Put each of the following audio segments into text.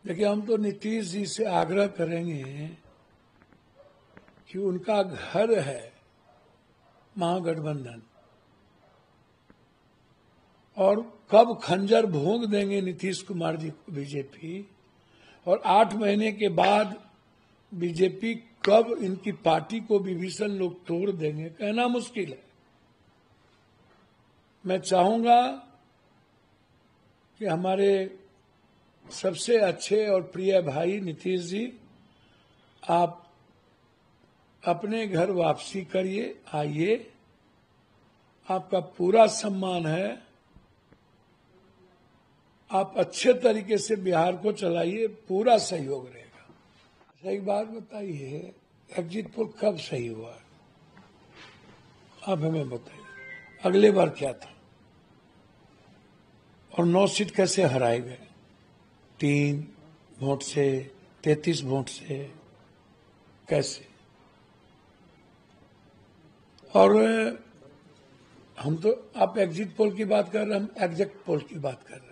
देखिए, हम तो नीतीश जी से आग्रह करेंगे कि उनका घर है महागठबंधन, और कब खंजर भोंक देंगे नीतीश कुमार जी को बीजेपी, और 8 महीने के बाद बीजेपी कब इनकी पार्टी को विभीषण लोग तोड़ देंगे, कहना मुश्किल है। मैं चाहूंगा कि हमारे सबसे अच्छे और प्रिय भाई नीतीश जी, आप अपने घर वापसी करिए, आइए, आपका पूरा सम्मान है। आप अच्छे तरीके से बिहार को चलाइए, पूरा सहयोग रहेगा। सही बात बताइए, एग्जिट पोल कब सही हुआ, आप हमें बताइए। अगले बार क्या था, और 9 सीट कैसे हराए गए, 3 वोट से, 33 वोट से, कैसे? और हम तो, आप एग्जिट पोल की बात कर रहे हैं, हम एग्जैक्ट पोल की बात कर रहे हैं।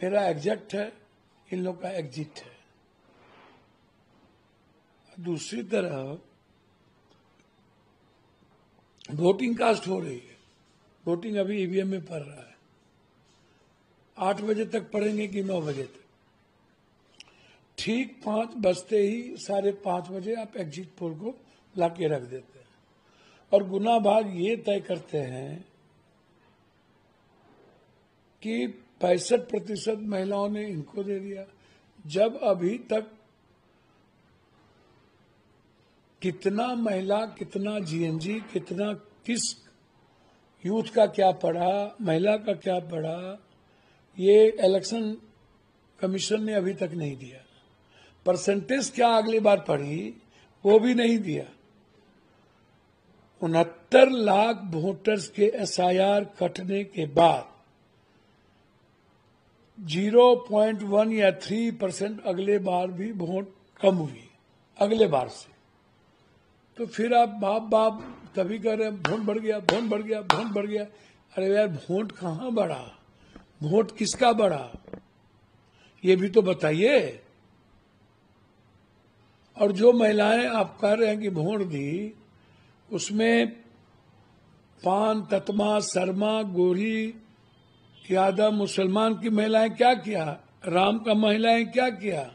मेरा एग्जैक्ट है, इन लोग का एग्जिट है। दूसरी तरफ वोटिंग कास्ट हो रही है, वोटिंग अभी ईवीएम में पड़ रहा है। 8 बजे तक पड़ेंगे कि 9 बजे तक? ठीक 5 बजते ही, 5:30 बजे आप एग्जिट पोल को लाके रख देते हैं, और गुना भाग ये तय करते हैं कि 65% महिलाओं ने इनको दे दिया, जब अभी तक कितना महिला, कितना जीएनजी, कितना किस यूथ का क्या पड़ा, महिला का क्या पड़ा, ये इलेक्शन कमीशन ने अभी तक नहीं दिया। परसेंटेज क्या अगली बार पड़ी, वो भी नहीं दिया। 69 लाख वोटर्स के एसआईआर कटने के बाद 0.1 या 3% अगले बार भी वोट कम हुई, अगले बार से। तो फिर आप बाप बाप तभी कह रहे हैं वोट बढ़ गया, वोट बढ़ गया, वोट बढ़ गया। अरे यार, वोट कहाँ बढ़ा, वोट किसका बढ़ा, ये भी तो बताइए। और जो महिलाएं आप कह रहे हैं कि वोट दी, उसमें पान, ततमा, शर्मा, गोरी, यादव, मुसलमान की महिलाएं क्या किया, राम का महिलाएं क्या किया?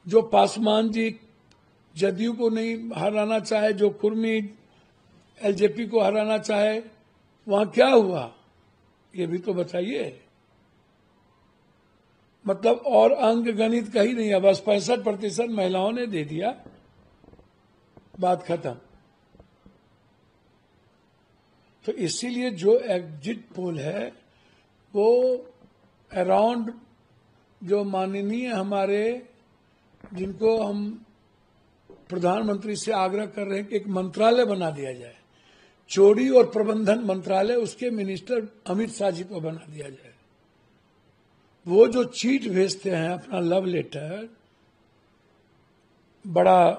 जो पासवान जी जदयू को नहीं हराना चाहे, जो कुर्मी एलजेपी को हराना चाहे, वहां क्या हुआ, ये भी तो बताइए। मतलब और अंक गणित कहीं नहीं है, बस 65% महिलाओं ने दे दिया, बात खत्म। तो इसीलिए जो एग्जिट पोल है वो अराउंड, जो माननीय हमारे, जिनको हम प्रधानमंत्री से आग्रह कर रहे हैं कि एक मंत्रालय बना दिया जाए, चोरी और प्रबंधन मंत्रालय, उसके मिनिस्टर अमित शाह जी को बना दिया जाए। वो जो चीट भेजते हैं अपना लव लेटर बड़ा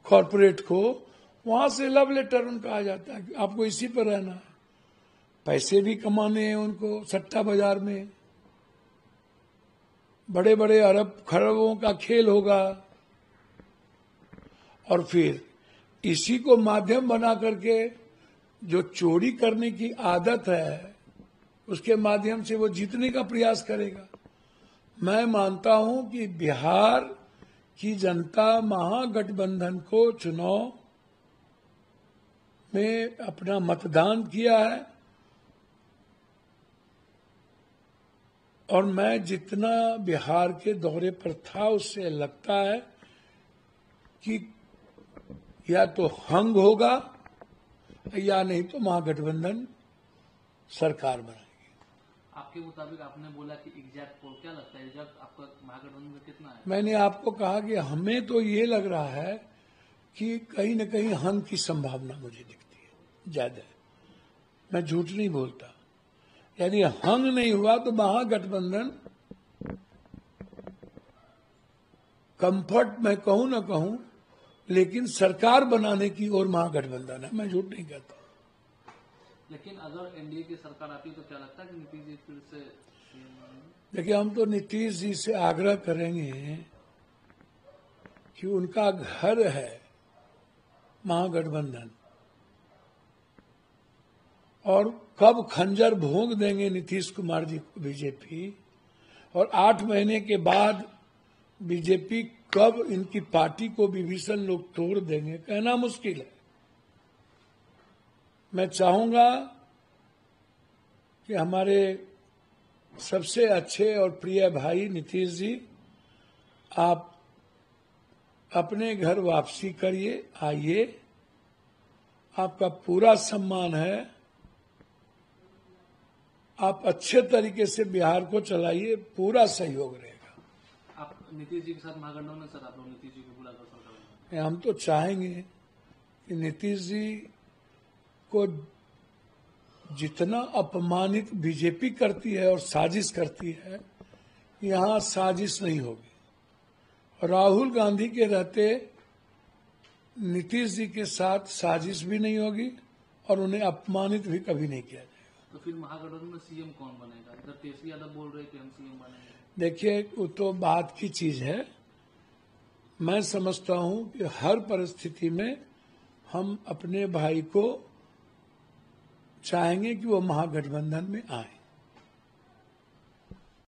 कॉरपोरेट को, वहां से लव लेटर उनका आ जाता है कि आपको इसी पर रहना है। पैसे भी कमाने हैं उनको, सट्टा बाजार में बड़े बड़े अरब खरबों का खेल होगा, और फिर इसी को माध्यम बना करके जो चोरी करने की आदत है, उसके माध्यम से वो जीतने का प्रयास करेगा। मैं मानता हूं कि बिहार की जनता महागठबंधन को चुनाव में अपना मतदान किया है, और मैं जितना बिहार के दौरे पर था, उससे लगता है कि या तो हंग होगा या नहीं तो महागठबंधन सरकार बनाएगी। आपके मुताबिक आपने बोला कि एग्जैक्ट पोल, क्या लगता है एग्जैक्ट आपका महागठबंधन में कितना है? मैंने आपको कहा कि हमें तो ये लग रहा है कि कहीं न कहीं हंग की संभावना मुझे दिखती है ज्यादा। मैं झूठ नहीं बोलता। यदि हंग नहीं हुआ तो महागठबंधन, कंफर्ट मैं कहूं ना कहूं, लेकिन सरकार बनाने की ओर महागठबंधन है, मैं झूठ नहीं कहता। लेकिन अगर एनडीए की सरकार आती है तो क्या लगता है कि नीतीश जी फिर से सीएम बनेंगे? देखिए, हम तो नीतीश जी से आग्रह करेंगे कि उनका घर है महागठबंधन, और कब खंजर भोंक देंगे नीतीश कुमार जी को बीजेपी, और 8 महीने के बाद बीजेपी कब इनकी पार्टी को विभीषण लोग तोड़ देंगे, कहना मुश्किल है। मैं चाहूंगा कि हमारे सबसे अच्छे और प्रिय भाई नीतीश जी, आप अपने घर वापसी करिए, आइए, आपका पूरा सम्मान है, आप अच्छे तरीके से बिहार को चलाइए, पूरा सहयोग रहेगा। आप नीतीश जी के साथ महागठबंधन में सर, आप लोग नीतीश जी को बुलाकर सरकार में? हम तो चाहेंगे कि नीतीश जी को जितना अपमानित बीजेपी करती है और साजिश करती है, यहाँ साजिश नहीं होगी। राहुल गांधी के रहते नीतीश जी के साथ साजिश भी नहीं होगी और उन्हें अपमानित भी कभी नहीं किया जाएगा। तो फिर महागठबंधन में सीएम कौन बनेगा? इधर तेजस्वी यादव बोल रहे कि हम सीएम बनेंगे। देखिए, वो तो बात की चीज है। मैं समझता हूं कि हर परिस्थिति में हम अपने भाई को चाहेंगे कि वो महागठबंधन में आए।